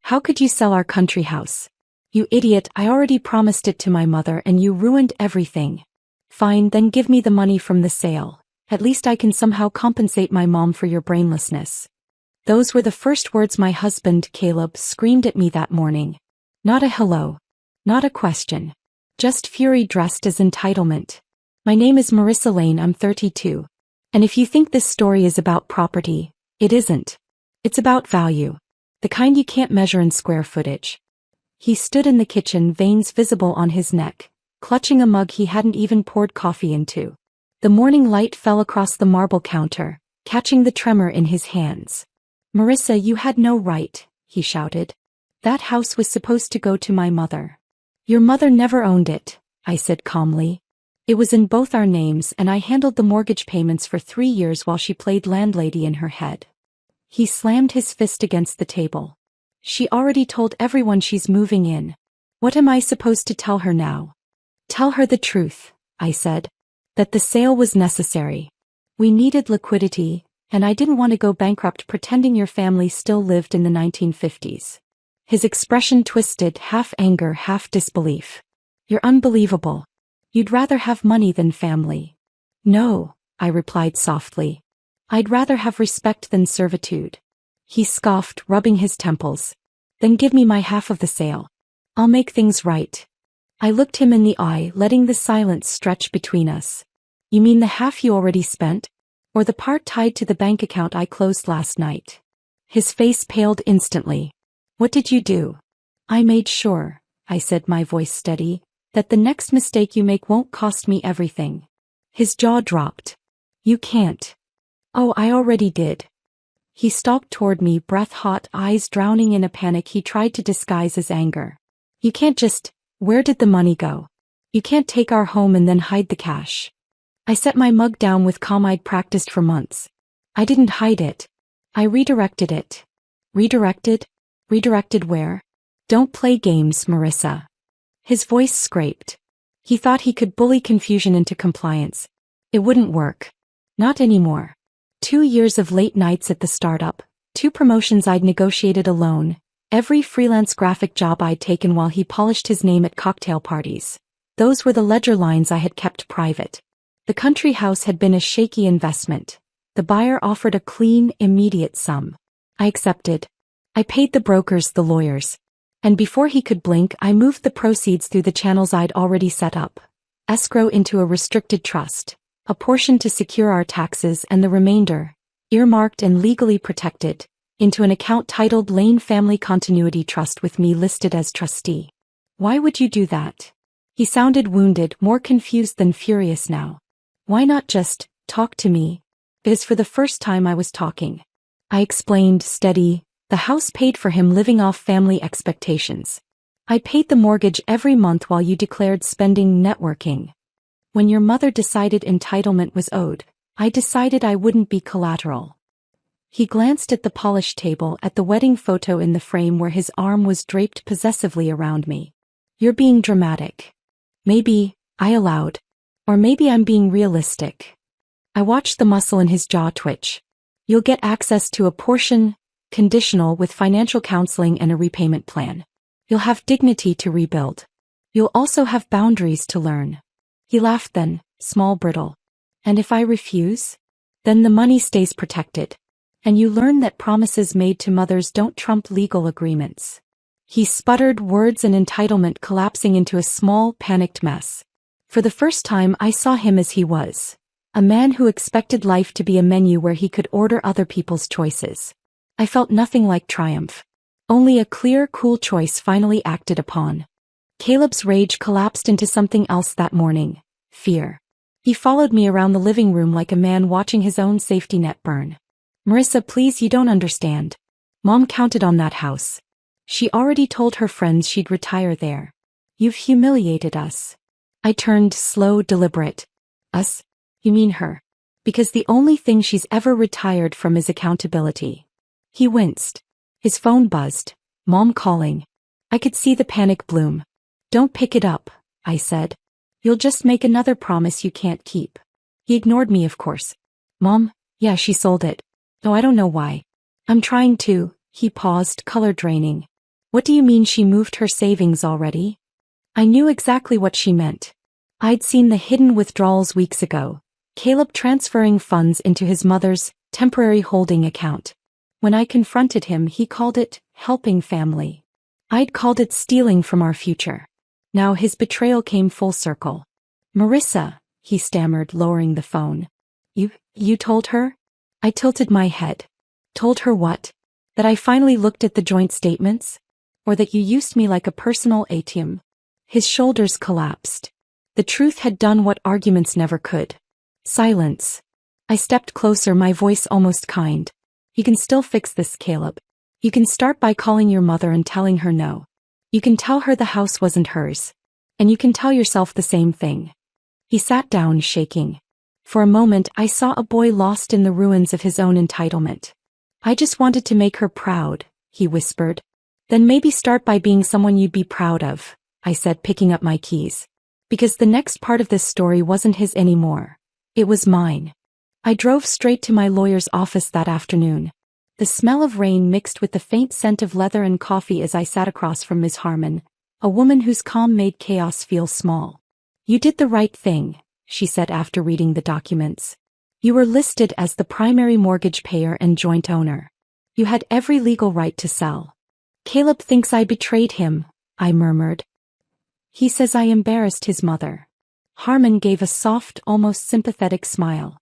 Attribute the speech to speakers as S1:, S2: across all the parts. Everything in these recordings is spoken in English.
S1: How could you sell our country house? You idiot, I already promised it to my mother and you ruined everything. Fine, then give me the money from the sale. At least I can somehow compensate my mom for your brainlessness. Those were the first words my husband, Caleb, screamed at me that morning. Not a hello. Not a question. Just fury dressed as entitlement. My name is Marissa Lane, I'm 32. And if you think this story is about property, it isn't. It's about value. The kind you can't measure in square footage. He stood in the kitchen, veins visible on his neck, clutching a mug he hadn't even poured coffee into. The morning light fell across the marble counter, catching the tremor in his hands. Marissa, you had no right, he shouted. That house was supposed to go to my mother. Your mother never owned it, I said calmly. It was in both our names and I handled the mortgage payments for 3 years while she played landlady in her head. He slammed his fist against the table. She already told everyone she's moving in. What am I supposed to tell her now? Tell her the truth, I said. That the sale was necessary. We needed liquidity, and I didn't want to go bankrupt pretending your family still lived in the 1950s. His expression twisted, half anger, half disbelief. You're unbelievable. You'd rather have money than family. No, I replied softly. I'd rather have respect than servitude. He scoffed, rubbing his temples. Then give me my half of the sale. I'll make things right. I looked him in the eye, letting the silence stretch between us. You mean the half you already spent? Or the part tied to the bank account I closed last night? His face paled instantly. What did you do? I made sure, I said, my voice steady, that the next mistake you make won't cost me everything. His jaw dropped. You can't. Oh, I already did. He stalked toward me, breath hot, eyes drowning in a panic he tried to disguise as anger. You can't just... Where did the money go? You can't take our home and then hide the cash. I set my mug down with calm. I'd practiced for months. I didn't hide it. I redirected it. Redirected? Redirected where? Don't play games, Marissa. His voice scraped. He thought he could bully confusion into compliance. It wouldn't work. Not anymore. 2 years of late nights at the startup, 2 promotions I'd negotiated alone, every freelance graphic job I'd taken while he polished his name at cocktail parties. Those were the ledger lines I had kept private. The country house had been a shaky investment. The buyer offered a clean, immediate sum. I accepted. I paid the brokers, the lawyers. And before he could blink, I moved the proceeds through the channels I'd already set up. Escrow into a restricted trust. A portion to secure our taxes and the remainder, earmarked and legally protected, into an account titled Lane Family Continuity Trust with me listed as trustee. Why would you do that? He sounded wounded, more confused than furious now. Why not just talk to me? Because for the first time I was talking. I explained, steady, the house paid for him living off family expectations. I paid the mortgage every month while you declared spending networking. When your mother decided entitlement was owed, I decided I wouldn't be collateral. He glanced at the polished table, at the wedding photo in the frame where his arm was draped possessively around me. You're being dramatic. Maybe, I allowed. Or maybe I'm being realistic. I watched the muscle in his jaw twitch. You'll get access to a portion, conditional, with financial counseling and a repayment plan. You'll have dignity to rebuild. You'll also have boundaries to learn. He laughed then, small, brittle. And if I refuse? Then the money stays protected. And you learn that promises made to mothers don't trump legal agreements. He sputtered, words and entitlement collapsing into a small, panicked mess. For the first time I saw him as he was. A man who expected life to be a menu where he could order other people's choices. I felt nothing like triumph. Only a clear, cool choice finally acted upon. Caleb's rage collapsed into something else that morning. Fear. He followed me around the living room like a man watching his own safety net burn. Marissa, please, you don't understand. Mom counted on that house. She already told her friends she'd retire there. You've humiliated us. I turned, slow, deliberate. Us? You mean her? Because the only thing she's ever retired from is accountability. He winced. His phone buzzed. Mom calling. I could see the panic bloom. Don't pick it up, I said. You'll just make another promise you can't keep. He ignored me, of course. Mom? Yeah, she sold it. Oh, I don't know why. I'm trying to. He paused, color draining. What do you mean she moved her savings already? I knew exactly what she meant. I'd seen the hidden withdrawals weeks ago. Caleb transferring funds into his mother's temporary holding account. When I confronted him, he called it helping family. I'd called it stealing from our future. Now his betrayal came full circle. Marissa, he stammered, lowering the phone. You told her? I tilted my head. Told her what? That I finally looked at the joint statements? Or that you used me like a personal ATM? His shoulders collapsed. The truth had done what arguments never could. Silence. I stepped closer, my voice almost kind. You can still fix this, Caleb. You can start by calling your mother and telling her no. You can tell her the house wasn't hers. And you can tell yourself the same thing. He sat down, shaking. For a moment I saw a boy lost in the ruins of his own entitlement. I just wanted to make her proud, he whispered. Then maybe start by being someone you'd be proud of, I said, picking up my keys. Because the next part of this story wasn't his anymore. It was mine. I drove straight to my lawyer's office that afternoon. The smell of rain mixed with the faint scent of leather and coffee as I sat across from Ms. Harmon, a woman whose calm made chaos feel small. You did the right thing, she said after reading the documents. You were listed as the primary mortgage payer and joint owner. You had every legal right to sell. Caleb thinks I betrayed him, I murmured. He says I embarrassed his mother. Harmon gave a soft, almost sympathetic smile.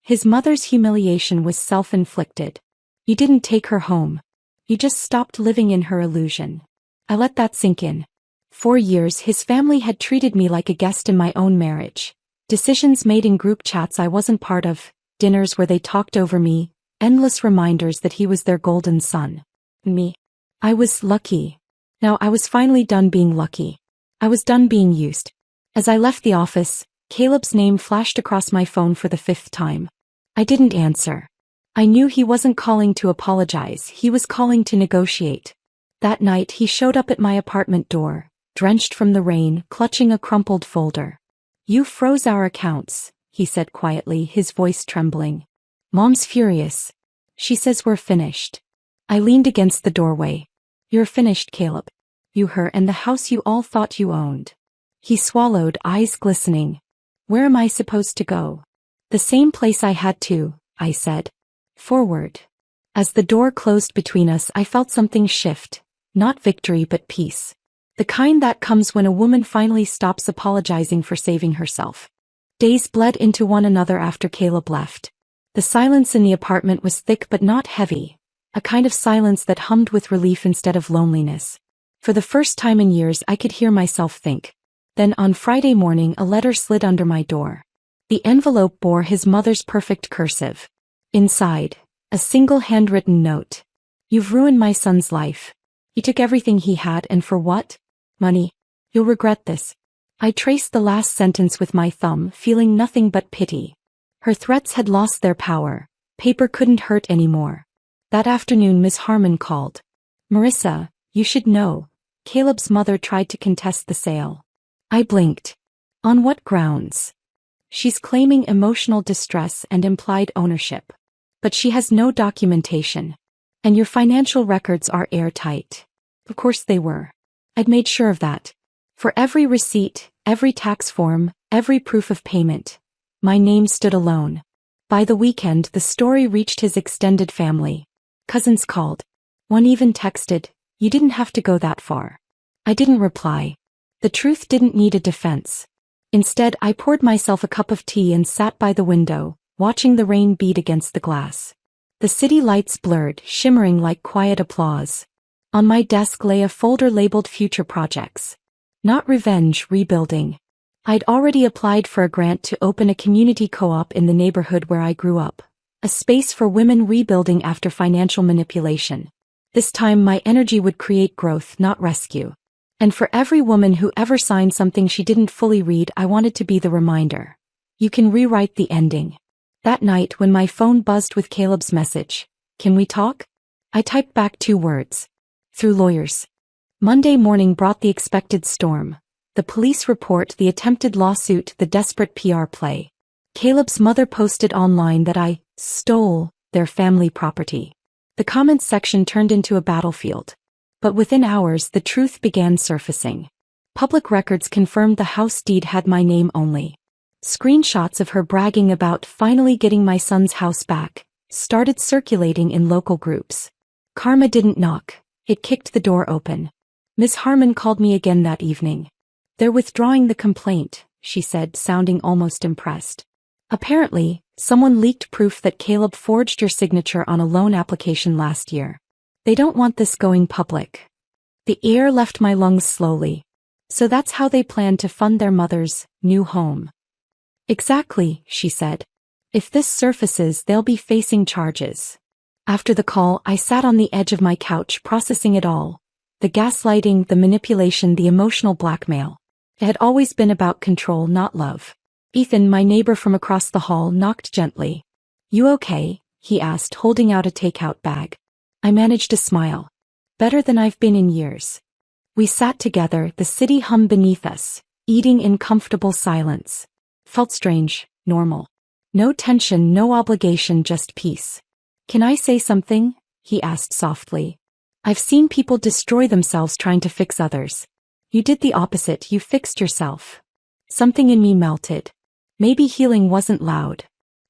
S1: His mother's humiliation was self-inflicted. You didn't take her home. You just stopped living in her illusion. I let that sink in. For years his family had treated me like a guest in my own marriage. Decisions made in group chats I wasn't part of, dinners where they talked over me, endless reminders that he was their golden son. Me. I was lucky. Now I was finally done being lucky. I was done being used. As I left the office, Caleb's name flashed across my phone for the 5th time. I didn't answer. I knew he wasn't calling to apologize, he was calling to negotiate. That night he showed up at my apartment door, drenched from the rain, clutching a crumpled folder. You froze our accounts, he said quietly, his voice trembling. Mom's furious. She says we're finished. I leaned against the doorway. You're finished, Caleb. You, her, and the house you all thought you owned. He swallowed, eyes glistening. Where am I supposed to go? The same place I had to, I said. Forward. As the door closed between us, I felt something shift. Not victory but peace. The kind that comes when a woman finally stops apologizing for saving herself. Days bled into one another after Caleb left. The silence in the apartment was thick but not heavy. A kind of silence that hummed with relief instead of loneliness. For the first time in years I could hear myself think. Then on Friday morning a letter slid under my door. The envelope bore his mother's perfect cursive. Inside, a single handwritten note. You've ruined my son's life. You took everything he had, and for what? Money. You'll regret this. I traced the last sentence with my thumb, feeling nothing but pity. Her threats had lost their power. Paper couldn't hurt anymore. That afternoon Miss Harmon called. Marissa, you should know. Caleb's mother tried to contest the sale. I blinked. On what grounds? She's claiming emotional distress and implied ownership. But she has no documentation. And your financial records are airtight. Of course they were. I'd made sure of that. For every receipt, every tax form, every proof of payment, my name stood alone. By the weekend the story reached his extended family. Cousins called. One even texted, you didn't have to go that far. I didn't reply. The truth didn't need a defense. Instead I poured myself a cup of tea and sat by the window, watching the rain beat against the glass. The city lights blurred, shimmering like quiet applause. On my desk lay a folder labeled Future Projects. Not revenge, rebuilding. I'd already applied for a grant to open a community co-op in the neighborhood where I grew up. A space for women rebuilding after financial manipulation. This time my energy would create growth, not rescue. And for every woman who ever signed something she didn't fully read, I wanted to be the reminder. You can rewrite the ending. That night when my phone buzzed with Caleb's message, can we talk? I typed back 2 words. Through lawyers. Monday morning brought the expected storm. The police report, the attempted lawsuit, the desperate PR play. Caleb's mother posted online that I stole their family property. The comments section turned into a battlefield. But within hours the truth began surfacing. Public records confirmed the house deed had my name only. Screenshots of her bragging about finally getting my son's house back started circulating in local groups. Karma didn't knock, it kicked the door open. Ms. Harmon called me again that evening. "They're withdrawing the complaint," she said, sounding almost impressed. "Apparently, someone leaked proof that Caleb forged your signature on a loan application last year. They don't want this going public." The air left my lungs slowly. So that's how they plan to fund their mother's new home. "Exactly," she said. "If this surfaces, they'll be facing charges." After the call, I sat on the edge of my couch processing it all. The gaslighting, the manipulation, the emotional blackmail. It had always been about control, not love. Ethan, my neighbor from across the hall, knocked gently. "You okay?" he asked, holding out a takeout bag. I managed to smile. "Better than I've been in years." We sat together, the city hummed beneath us, eating in comfortable silence. Felt strange, normal. No tension, no obligation, just peace. "Can I say something?" he asked softly. "I've seen people destroy themselves trying to fix others. You did the opposite, you fixed yourself." Something in me melted. Maybe healing wasn't loud.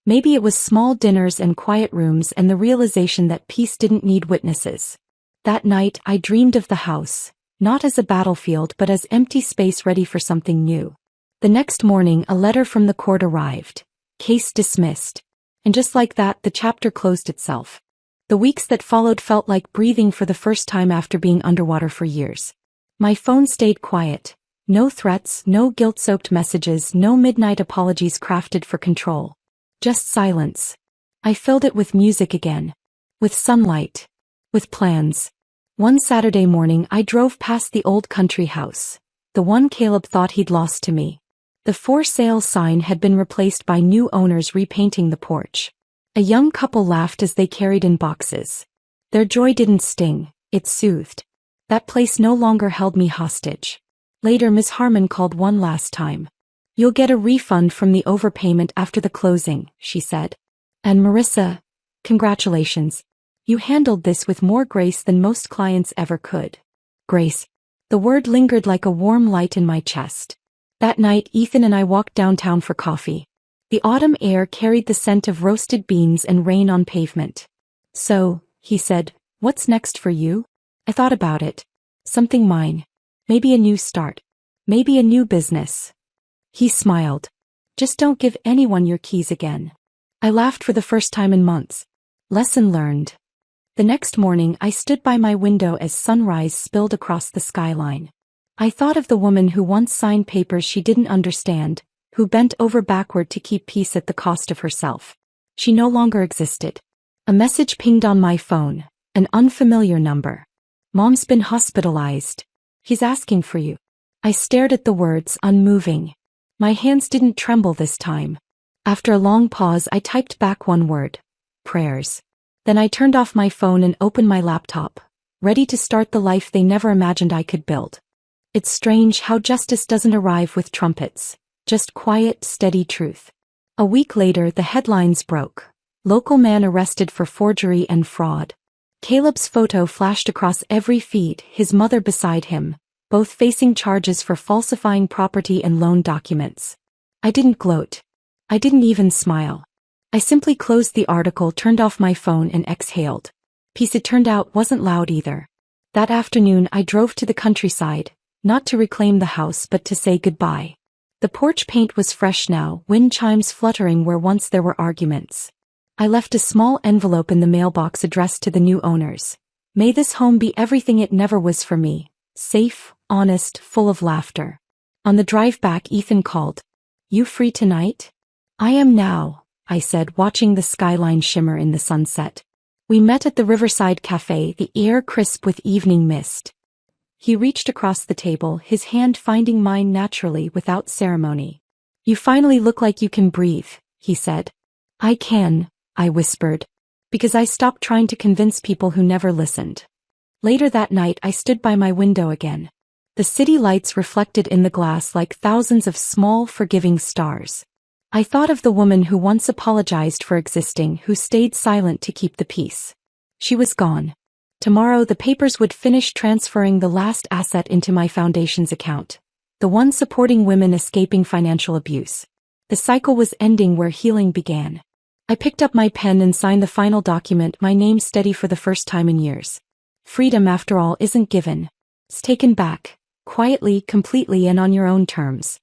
S1: Maybe it was small dinners and quiet rooms and the realization that peace didn't need witnesses. That night I dreamed of the house, not as a battlefield but as empty space ready for something new. The next morning a letter from the court arrived. Case dismissed. And just like that, the chapter closed itself. The weeks that followed felt like breathing for the first time after being underwater for years. My phone stayed quiet. No threats, no guilt-soaked messages, no midnight apologies crafted for control. Just silence. I filled it with music again. With sunlight. With plans. One Saturday morning I drove past the old country house. The one Caleb thought he'd lost to me. The for sale sign had been replaced by new owners repainting the porch. A young couple laughed as they carried in boxes. Their joy didn't sting, it soothed. That place no longer held me hostage. Later Miss Harmon called one last time. "You'll get a refund from the overpayment after the closing," she said. "And Marissa, congratulations. You handled this with more grace than most clients ever could." Grace. The word lingered like a warm light in my chest. That night Ethan and I walked downtown for coffee. The autumn air carried the scent of roasted beans and rain on pavement. "So," he said, "what's next for you?" I thought about it. Something mine. Maybe a new start. Maybe a new business. He smiled. "Just don't give anyone your keys again." I laughed for the first time in months. Lesson learned. The next morning I stood by my window as sunrise spilled across the skyline. I thought of the woman who once signed papers she didn't understand, who bent over backward to keep peace at the cost of herself. She no longer existed. A message pinged on my phone, an unfamiliar number. "Mom's been hospitalized. He's asking for you." I stared at the words, unmoving. My hands didn't tremble this time. After a long pause I typed back one word. Prayers. Then I turned off my phone and opened my laptop, ready to start the life they never imagined I could build. It's strange how justice doesn't arrive with trumpets, just quiet, steady truth. A week later the headlines broke. Local man arrested for forgery and fraud. Caleb's photo flashed across every feed, his mother beside him, both facing charges for falsifying property and loan documents. I didn't gloat. I didn't even smile. I simply closed the article, turned off my phone and exhaled. Peace, it turned out, wasn't loud either. That afternoon I drove to the countryside, not to reclaim the house but to say goodbye. The porch paint was fresh now, wind chimes fluttering where once there were arguments. I left a small envelope in the mailbox addressed to the new owners. May this home be everything it never was for me. Safe, honest, full of laughter. On the drive back Ethan called. "You free tonight?" "I am now," I said, watching the skyline shimmer in the sunset. We met at the Riverside Cafe, the air crisp with evening mist. He reached across the table, his hand finding mine naturally without ceremony. "You finally look like you can breathe," he said. "I can," I whispered, because I stopped trying to convince people who never listened. Later that night I stood by my window again. The city lights reflected in the glass like thousands of small, forgiving stars. I thought of the woman who once apologized for existing, who stayed silent to keep the peace. She was gone. Tomorrow the papers would finish transferring the last asset into my foundation's account. The one supporting women escaping financial abuse. The cycle was ending where healing began. I picked up my pen and signed the final document, my name steady for the first time in years. Freedom, after all, isn't given. It's taken back. Quietly, completely, and on your own terms.